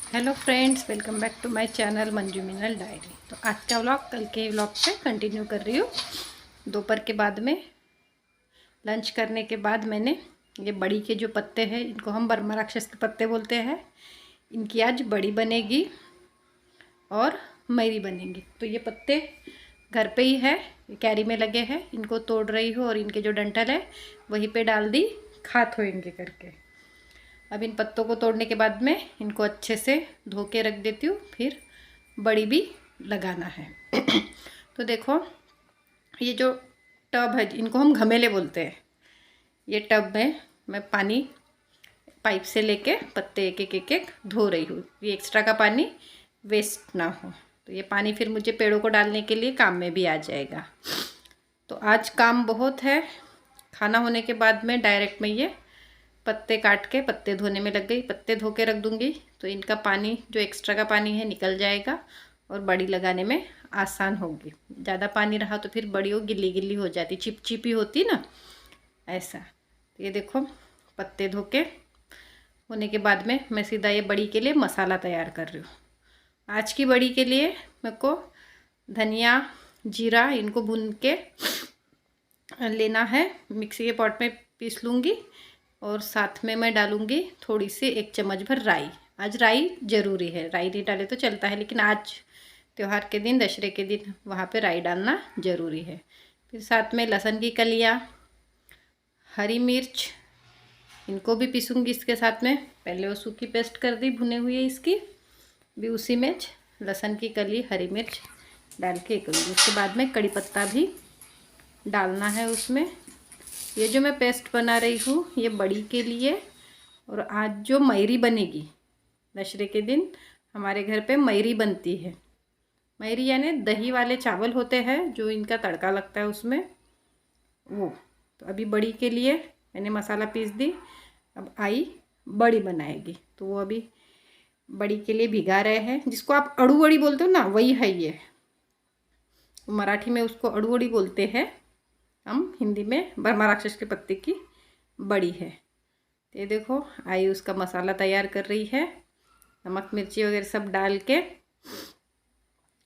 Hello friends, welcome back to my channel Manju Minal diary. तो आज का व्लॉग कल के व्लॉग से कंटिन्यू कर रही हूँ। दोपहर के बाद में लंच करने के बाद मैंने ये बड़ी के जो पत्ते हैं, इनको हम बर्मा राक्षस के पत्ते बोलते हैं, इनकी आज बड़ी बनेगी और मैरी बनेगी। तो ये पत्ते घर पे ही है, कैरी में लगे हैं, इनको तोड़ रही हूँ और इनके जो डंठल है वहीं पे डाल दी खात होएंगे करके। अब इन पत्तों को तोड़ने के बाद में इनको अच्छे से धो के रख देती हूँ, फिर बड़ी भी लगाना है। तो देखो, ये जो टब है, इनको हम घमेले बोलते हैं। ये टब में मैं पानी पाइप से लेके पत्ते एक एक एक एक धो रही हूँ, ये एक्स्ट्रा का पानी वेस्ट ना हो। तो ये पानी फिर मुझे पेड़ों को डालने के लिए काम में भी आ जाएगा। तो आज काम बहुत है। खाना होने के बाद में डायरेक्ट मैं ये पत्ते काट के पत्ते धोने में लग गई। पत्ते धो के रख दूँगी तो इनका पानी, जो एक्स्ट्रा का पानी है, निकल जाएगा और बड़ी लगाने में आसान होगी। ज़्यादा पानी रहा तो फिर बड़ी वो गिल्ली गिल्ली हो जाती, चिपचिपी होती ना, ऐसा। ये देखो, पत्ते धो के होने के बाद में मैं सीधा ये बड़ी के लिए मसाला तैयार कर रही हूँ। आज की बड़ी के लिए मेरे को धनिया, जीरा, इनको भून के लेना है, मिक्सी के पॉट में पीस लूँगी और साथ में मैं डालूँगी थोड़ी सी 1 चम्मच भर राई। आज राई ज़रूरी है, राई नहीं डाले तो चलता है, लेकिन आज त्यौहार के दिन, दशहरे के दिन, वहाँ पे राई डालना ज़रूरी है। फिर साथ में लहसुन की कलियाँ, हरी मिर्च, इनको भी पीसूँगी इसके साथ में। पहले वो सूखी पेस्ट कर दी भुने हुए, इसकी भी उसी में लहसुन की कली, हरी मिर्च डाल के करूँगी। उसके बाद में कड़ी पत्ता भी डालना है उसमें। ये जो मैं पेस्ट बना रही हूँ ये बड़ी के लिए, और आज जो मैरी बनेगी, दशहरे के दिन हमारे घर पे मैरी बनती है। मैरी यानी दही वाले चावल होते हैं जो इनका तड़का लगता है उसमें, वो। तो अभी बड़ी के लिए मैंने मसाला पीस दी, अब आई बड़ी बनाएगी। तो वो अभी बड़ी के लिए भिगा रहे हैं, जिसको आप अड़ू बड़ी बोलते हो ना, वही है ये। मराठी में उसको अड़ू बड़ी बोलते हैं, हम हिंदी में बर्मा राक्षस के पत्ते की बड़ी है। ये देखो, आई उसका मसाला तैयार कर रही है, नमक मिर्ची वगैरह सब डाल के।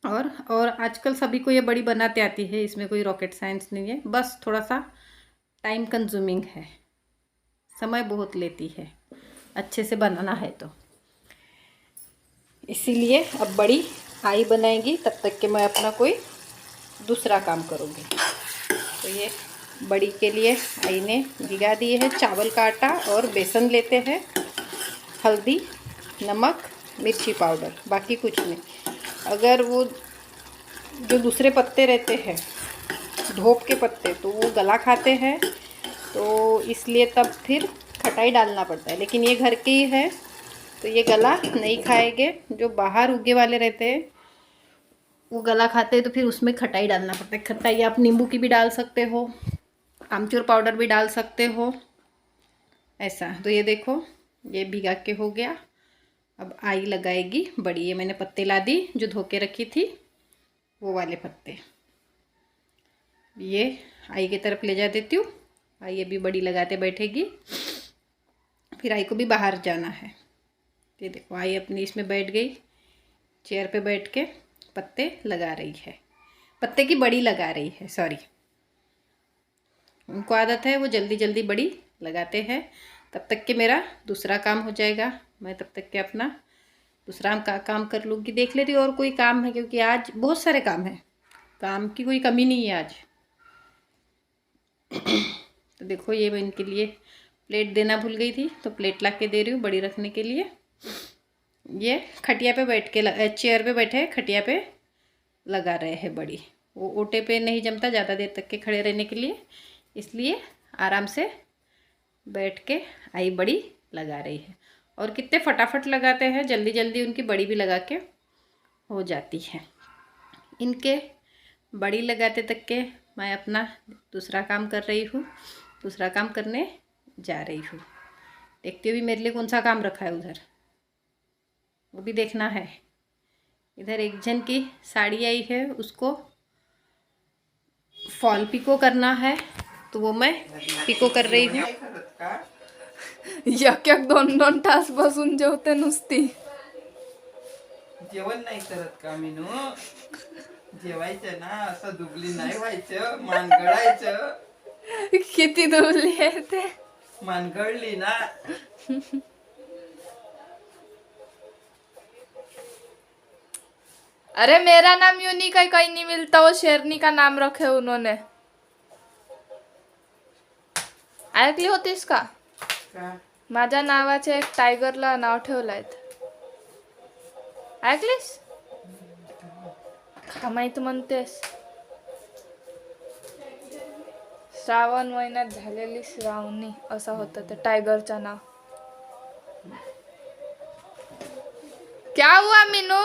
और आजकल सभी को ये बड़ी बनाते आती है, इसमें कोई रॉकेट साइंस नहीं है, बस थोड़ा सा टाइम कंज्यूमिंग है, समय बहुत लेती है अच्छे से बनाना है तो। इसीलिए अब बड़ी आई बनाएगी, तब तक के मैं अपना कोई दूसरा काम करूँगी। तो ये बड़ी के लिए आई ने भिगा दिए है चावल का आटा और बेसन लेते हैं, हल्दी, नमक, मिर्ची पाउडर, बाकी कुछ नहीं। अगर वो जो दूसरे पत्ते रहते हैं, धोप के पत्ते, तो वो गला खाते हैं, तो इसलिए तब फिर खटाई डालना पड़ता है। लेकिन ये घर के ही है तो ये गला नहीं खाएंगे। जो बाहर उगे वाले रहते हैं वो गला खाते हैं, तो फिर उसमें खटाई डालना पड़ता है। खटाई आप नींबू की भी डाल सकते हो, आमचूर पाउडर भी डाल सकते हो, ऐसा। तो ये देखो, ये भिगा के हो गया। अब आई लगाएगी बड़ी। ये मैंने पत्ते ला दी जो धो के रखी थी, वो वाले पत्ते ये आई की तरफ ले जा देती हूँ। आई अभी बड़ी लगाते बैठेगी, फिर आई को भी बाहर जाना है। ये देखो, आई अपनी इसमें बैठ गई, चेयर पे बैठ के पत्ते लगा रही है, पत्ते की बड़ी लगा रही है, सॉरी। उनको आदत है, वो जल्दी जल्दी बड़ी लगाते हैं। तब तक के मेरा दूसरा काम हो जाएगा, मैं तब तक के अपना दूसरा काम कर लूँगी। देख लेती हूँ और कोई काम है, क्योंकि आज बहुत सारे काम हैं, काम की कोई कमी नहीं है आज। तो देखो, ये मैं इनके लिए प्लेट देना भूल गई थी, तो प्लेट ला के दे रही हूँ बड़ी रखने के लिए। ये खटिया पे बैठ के, चेयर पे बैठे खटिया पे लगा रहे हैं बड़ी। वो ओटे पे नहीं जमता ज़्यादा देर तक के खड़े रहने के लिए, इसलिए आराम से बैठ के आई बड़ी लगा रही है। और कितने फटाफट लगाते हैं, जल्दी जल्दी उनकी बड़ी भी लगा के हो जाती है। इनके बड़ी लगाते तक के मैं अपना दूसरा काम कर रही हूँ, दूसरा काम करने जा रही हूँ। देखती हुई मेरे लिए कौन सा काम रखा है उधर, वो भी देखना है। इधर एक जन की साड़ी आई है, उसको फॉल पिको करना है, तो वो मैं पिको कर रही हूँ। एक एक दोन दोन तास बसून जेवते नुसती। जेवण नाही करत का मीनू? जेवायचं ना, असं दुबली नाही व्हायचं, मान गळायचं. किती दुबली आहे ते. मान गळली ना. अरे मेरा नाम यूनिक है, कहीं नहीं मिलता, वो शेरनी का नाम रखे उन्होंने. ऐकली होतीस का? का? माझ्या नावाचे एक टायगरला नाव ठेवलंय. ऐकलीस? का माहित म्हणतेस? श्रावण महिन्यात झालेली श्रावणी असं होतं ते टायगरचं नाव. क्या हुआ मीनू?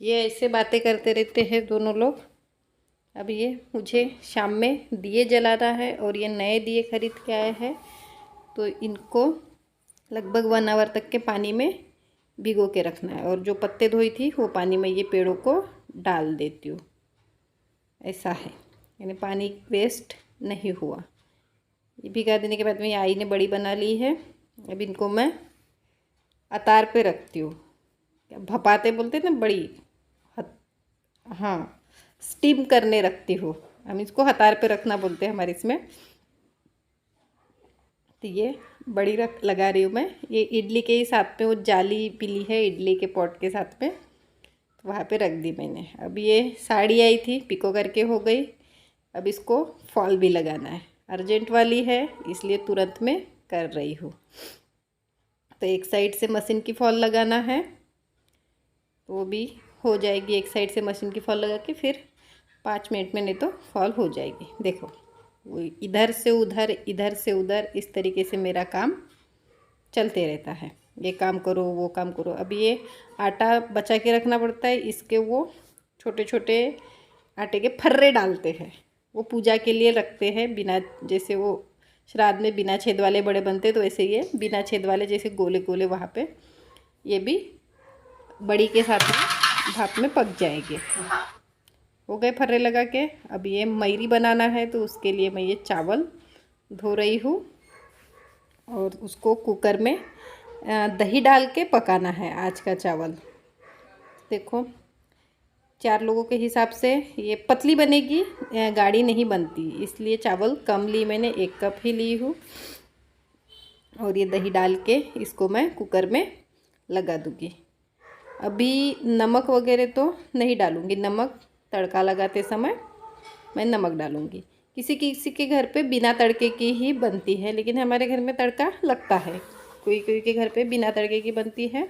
ये ऐसे बातें करते रहते हैं दोनों लोग। अब ये मुझे शाम में दिए जलाना है और ये नए दिए खरीद के आए हैं, तो इनको लगभग 1 आवर तक के पानी में भिगो के रखना है। और जो पत्ते धोई थी वो पानी में ये पेड़ों को डाल देती हूँ। ऐसा है, यानी पानी वेस्ट नहीं हुआ। ये भिगा देने के बाद में ये आई ने बड़ी बना ली है। अब इनको मैं अतार पे रखती हूँ, भपाते बोलते ना, बड़ी हाँ, स्टीम करने रखती हूँ। हम इसको हतार पे रखना बोलते हैं हमारे इसमें। तो ये बड़ी लगा रही हूँ मैं। ये इडली के ही साथ में वो जाली पिली है इडली के पॉट के साथ में, तो वहाँ पे रख दी मैंने। अब ये साड़ी आई थी, पिको करके हो गई। अब इसको फॉल भी लगाना है, अर्जेंट वाली है इसलिए तुरंत में कर रही हूँ। तो एक साइड से मशीन की फॉल लगाना है, तो वो भी हो जाएगी। एक साइड से मशीन की फॉल लगा के फिर 5 मिनट में, नहीं तो फॉल हो जाएगी। देखो, वो इधर से उधर, इधर से उधर, इस तरीके से मेरा काम चलते रहता है। ये काम करो, वो काम करो। अब ये आटा बचा के रखना पड़ता है, इसके वो छोटे छोटे आटे के फर्रे डालते हैं, वो पूजा के लिए रखते हैं। बिना, जैसे वो श्राद्ध में बिना छेद वाले बड़े बनते, तो ऐसे ये बिना छेद वाले जैसे गोले गोले वहाँ पे ये भी बड़ी के साथ में भाप में पक जाएंगे। हो गए फर्रे लगा के। अब ये मयरी बनाना है, तो उसके लिए मैं ये चावल धो रही हूँ और उसको कुकर में दही डाल के पकाना है आज का चावल। देखो, 4 लोगों के हिसाब से ये पतली बनेगी, गाढ़ी नहीं बनती, इसलिए चावल कम ली मैंने, 1 कप ही ली हूँ। और ये दही डाल के इसको मैं कुकर में लगा दूँगी। अभी नमक वगैरह तो नहीं डालूँगी, नमक तड़का लगाते समय मैं नमक डालूँगी। किसी किसी के घर पे बिना तड़के की ही बनती है, लेकिन हमारे घर में तड़का लगता है। कोई कोई के घर पे बिना तड़के की बनती है,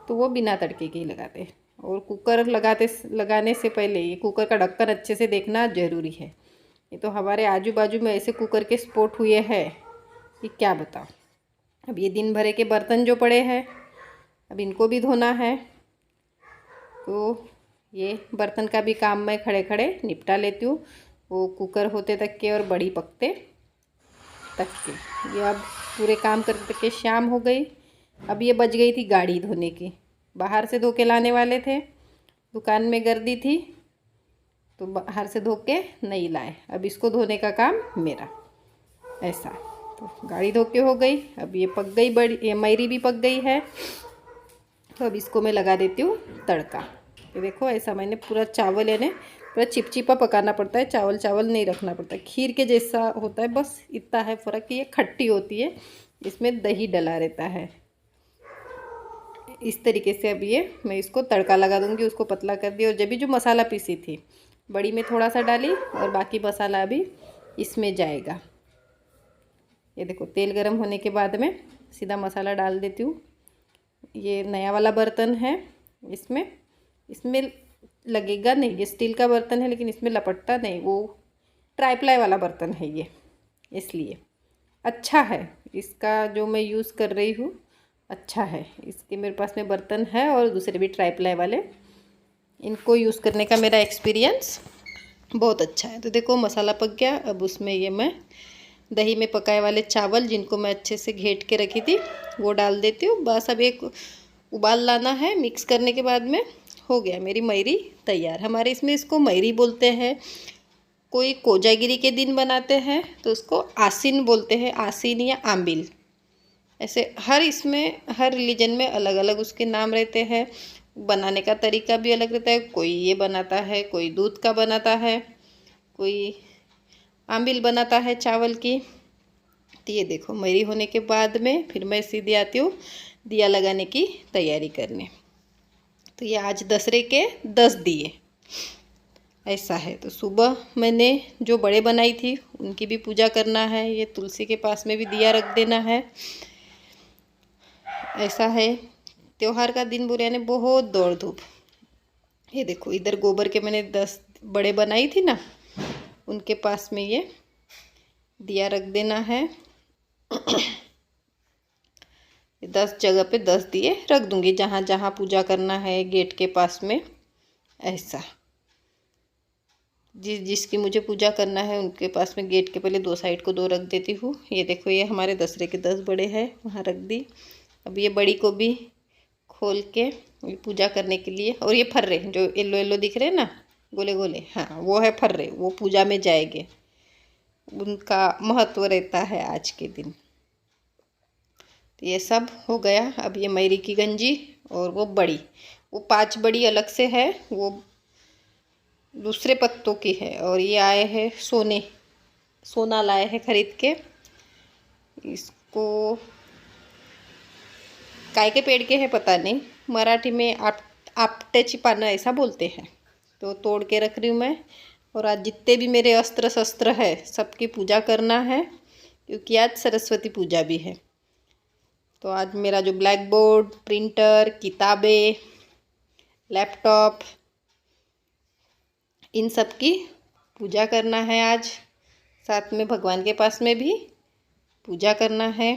तो वो बिना तड़के की ही लगाते हैं। और कुकर लगाने से पहले ये कुकर का ढक्कन अच्छे से देखना ज़रूरी है। ये तो हमारे आजू बाजू में ऐसे कुकर के स्पॉट हुए हैं कि क्या बताओ। अब ये दिन भरे के बर्तन जो पड़े हैं, अब इनको भी धोना है। तो ये बर्तन का भी काम मैं खड़े खड़े निपटा लेती हूँ, वो कुकर होते तक के और बड़ी पकते तक के। ये अब पूरे काम करते तक के शाम हो गई। अब ये बज गई थी गाड़ी धोने की। बाहर से धो के लाने वाले थे, दुकान में गर्दी थी, तो बाहर से धो के नहीं लाए। अब इसको धोने का काम मेरा, ऐसा। तो गाड़ी धो के हो गई। अब ये पक गई, बड़ी ये मयरी भी पक गई है। तो अब इसको मैं लगा देती हूँ तड़का। ये देखो, ऐसा मैंने पूरा चावल, यानी पूरा चिपचिपा पकाना पड़ता है, चावल चावल नहीं रखना पड़ता। खीर के जैसा होता है, बस इतना है फ़र्क कि ये खट्टी होती है, इसमें दही डला रहता है। इस तरीके से अब ये मैं इसको तड़का लगा दूँगी। उसको पतला कर दिया, और जब भी जो मसाला पीसी थी बड़ी में थोड़ा सा डाली, और बाकी मसाला अभी इसमें जाएगा। ये देखो, तेल गरम होने के बाद में सीधा मसाला डाल देती हूँ। ये नया वाला बर्तन है, इसमें लगेगा नहीं। ये स्टील का बर्तन है, लेकिन इसमें लपटता नहीं, वो ट्राईप्लाई वाला बर्तन है ये, इसलिए अच्छा है। इसका जो मैं यूज़ कर रही हूँ अच्छा है। इसके मेरे पास में बर्तन है, और दूसरे भी ट्राईप्लाई वाले, इनको यूज़ करने का मेरा एक्सपीरियंस बहुत अच्छा है। तो देखो, मसाला पक गया। अब उसमें ये मैं दही में पकाए वाले चावल, जिनको मैं अच्छे से घेट के रखी थी, वो डाल देती हूँ। बस अब एक उबाल लाना है। मिक्स करने के बाद में हो गया, मेरी मैरी तैयार। हमारे इसमें इसको मैरी बोलते हैं। कोई कोजागिरी के दिन बनाते हैं तो उसको आसीन बोलते हैं, आसीन या आम्बिल। ऐसे हर इसमें हर रिलीजन में अलग अलग उसके नाम रहते हैं। बनाने का तरीका भी अलग रहता है। कोई ये बनाता है, कोई दूध का बनाता है, कोई आम्बिल बनाता है चावल की। तो ये देखो मैरी होने के बाद में फिर मैं सीधे आती हूँ दिया लगाने की तैयारी करने। तो ये आज दशहरे के 10 दिए ऐसा है। तो सुबह मैंने जो बड़े बनाई थी उनकी भी पूजा करना है। ये तुलसी के पास में भी दिया रख देना है। ऐसा है, त्योहार का दिन बुरे ने बहुत दौड़ धूप। ये देखो इधर गोबर के मैंने 10 बड़े बनाई थी ना, उनके पास में ये दिया रख देना है। 10 जगह पे 10 दिए रख दूंगी, जहाँ जहाँ पूजा करना है गेट के पास में। ऐसा जिसकी मुझे पूजा करना है उनके पास में गेट के पहले 2 साइड को 2 रख देती हूँ। ये देखो ये हमारे दशहरे के 10 बड़े हैं, वहाँ रख दी। अब ये बड़ी को भी खोल के पूजा करने के लिए। और ये फर्रे जो येलो येलो दिख रहे हैं ना, गोले गोले, हाँ वो है फर्रे, वो पूजा में जाएंगे। उनका महत्व रहता है आज के दिन। तो ये सब हो गया। अब ये मैरी की गंजी और वो बड़ी, वो 5 बड़ी अलग से है, वो दूसरे पत्तों की है। और ये आए हैं सोना लाए हैं खरीद के। इसको काय के पेड़ के है पता नहीं, मराठी में आपट्याची पानं ऐसा बोलते हैं। तो तोड़ के रख रही हूँ मैं। और आज जितने भी मेरे अस्त्र शस्त्र है सबकी पूजा करना है, क्योंकि आज सरस्वती पूजा भी है। तो आज मेरा जो ब्लैक बोर्ड, प्रिंटर, किताबें, लैपटॉप, इन सब की पूजा करना है आज। साथ में भगवान के पास में भी पूजा करना है।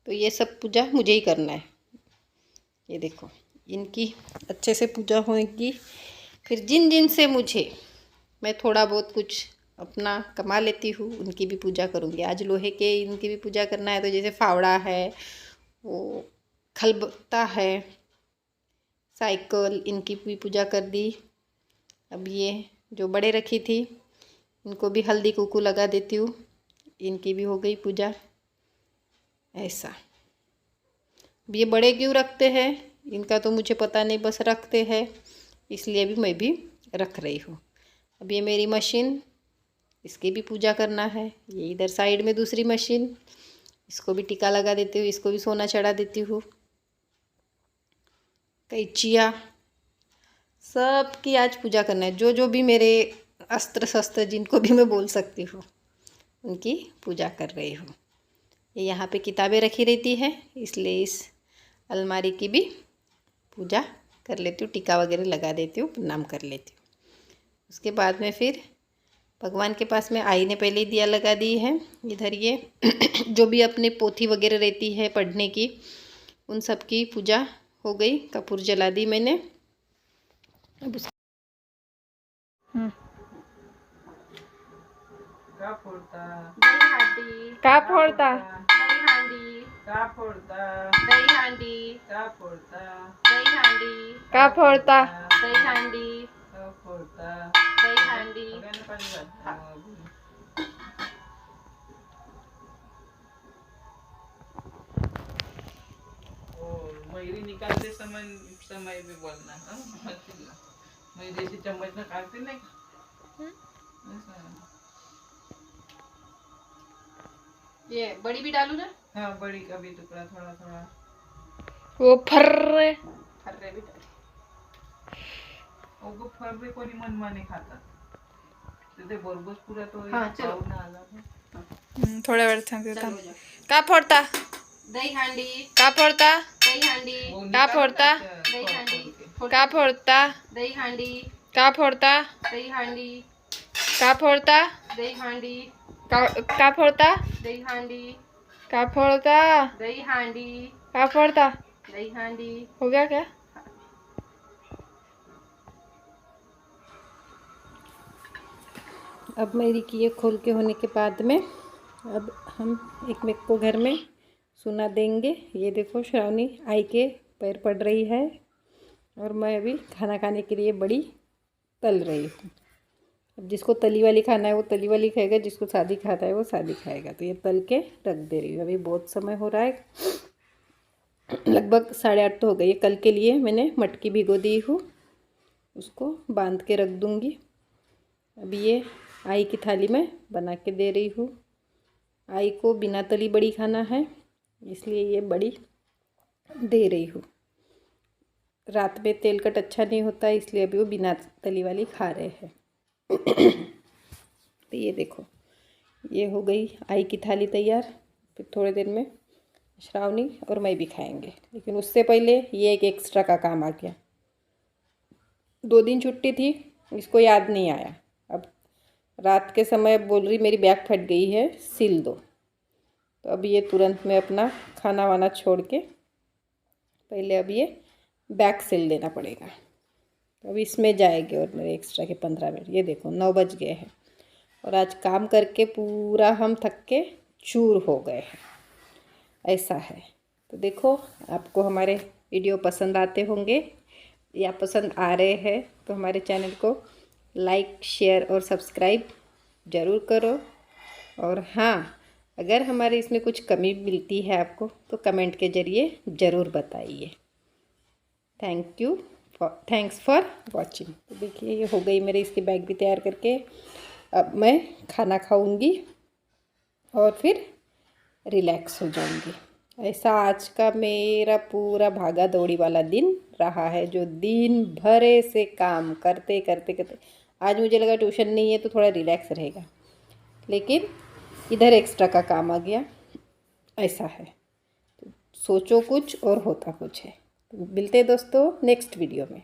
तो ये सब पूजा मुझे ही करना है। ये देखो इनकी अच्छे से पूजा होगी। फिर जिन जिन से मैं थोड़ा बहुत कुछ अपना कमा लेती हूँ उनकी भी पूजा करूँगी। आज लोहे के इनकी भी पूजा करना है। तो जैसे फावड़ा है, वो खलबत्ता है, साइकिल, इनकी भी पूजा कर दी। अब ये जो बड़े रखी थी इनको भी हल्दी कुकू लगा देती हूँ, इनकी भी हो गई पूजा। ऐसा अब ये बड़े क्यों रखते हैं इनका तो मुझे पता नहीं, बस रखते हैं, इसलिए भी मैं भी रख रही हूँ। अब ये मेरी मशीन, इसकी भी पूजा करना है। ये इधर साइड में दूसरी मशीन, इसको भी टीका लगा देती हूँ, इसको भी सोना चढ़ा देती हूँ। कैंचिया, सब की आज पूजा करना है। जो जो भी मेरे अस्त्र शस्त्र जिनको भी मैं बोल सकती हूँ उनकी पूजा कर रही हूँ। ये यहाँ पे किताबें रखी रहती हैं, इसलिए इस अलमारी की भी पूजा कर लेती हूँ, टीका वगैरह लगा देती हूँ, प्रणाम कर लेती हूँ। उसके बाद में फिर भगवान के पास में आई ने पहले ही दिया लगा दी है। इधर ये जो भी अपनी पोथी वगैरह रहती है पढ़ने की, उन सब की पूजा हो गई। कपूर जला दी मैंने। अब का फोड़ता का फोड़ता का फोड़ता का फोड़ता का फोड़ता का फोड़ता का फोड़ता बघायला पाणी घालता। मैरी निकालते समय भी बोलना। मैरी ऐसी चम्मच में काटते नहीं। ये बड़ी भी डालू ना? हाँ बड़ी का भी टुकड़ा थोड़ा थोड़ा। वो फर्रे भी डाल। वो फर्रे कोणी मनमाने खातात, ते बरोबर पुरा तो हाँ, चलो। पाहुणा आला ना। थोड्या वेळ थांबते चलो थांब. जाओ। का फोडता दही हांडी, का फोडता दही हांडी, वो का निकाल फोड़ता? ना, दही फोड़ हांडी, फोड़ का फोडता दही हांडी, का फोडता दही हांडी, का फोडता दही हांडी, का फोडता दही हांडी, का फोडता दही हांडी, का फोडता. दही हांडी। हो गया क्या? अब मेरी की ये खोल के होने के बाद में अब हम एक मेक को घर में सुना देंगे। ये देखो श्रावणी आई के पैर पड़ रही है। और मैं अभी खाना खाने के लिए बड़ी तल रही हूँ। अब जिसको तली वाली खाना है वो तली वाली खाएगा, जिसको सादी खाता है वो सादी खाएगा। तो ये तल के रख दे रही हूँ। अभी बहुत समय हो रहा है, लगभग 8:30 तो हो गई है। कल के लिए मैंने मटकी भिगो दी हूँ, उसको बांध के रख दूँगी। अभी ये आई की थाली में बना के दे रही हूँ। आई को बिना तली बड़ी खाना है, इसलिए ये बड़ी दे रही हूँ। रात में तेल कट अच्छा नहीं होता है, इसलिए अभी वो बिना तली वाली खा रहे हैं। तो ये देखो, ये हो गई आई की थाली तैयार। फिर थोड़ी देर में श्रावणी और मैं भी खाएंगे, लेकिन उससे पहले ये एक एक्स्ट्रा का काम आ गया। 2 दिन छुट्टी थी, इसको याद नहीं आया। अब रात के समय बोल रही मेरी बैग फट गई है, सिल दो। तो अब ये तुरंत में अपना खाना वाना छोड़ के पहले अब ये बैग सिल देना पड़ेगा। तो अब इसमें जाएंगे और मेरे एक्स्ट्रा के 15 मिनट। ये देखो 9 बज गए हैं और आज काम करके पूरा हम थक के चूर हो गए हैं, ऐसा है। तो देखो, आपको हमारे वीडियो पसंद आते होंगे या पसंद आ रहे हैं तो हमारे चैनल को लाइक, शेयर और सब्सक्राइब ज़रूर करो। और हाँ, अगर हमारे इसमें कुछ कमी मिलती है आपको तो कमेंट के ज़रिए ज़रूर बताइए। Thanks for watching. तो देखिए, ये हो गई मेरे इसकी बैग भी तैयार करके। अब मैं खाना खाऊंगी और फिर रिलैक्स हो जाऊंगी। ऐसा आज का मेरा पूरा भागा दौड़ी वाला दिन रहा है, जो दिन भरे से काम करते करते करते। आज मुझे लगा ट्यूशन नहीं है तो थोड़ा रिलैक्स रहेगा, लेकिन इधर एक्स्ट्रा का काम आ गया, ऐसा है। तो सोचो कुछ और होता कुछ है। मिलते हैं दोस्तों नेक्स्ट वीडियो में।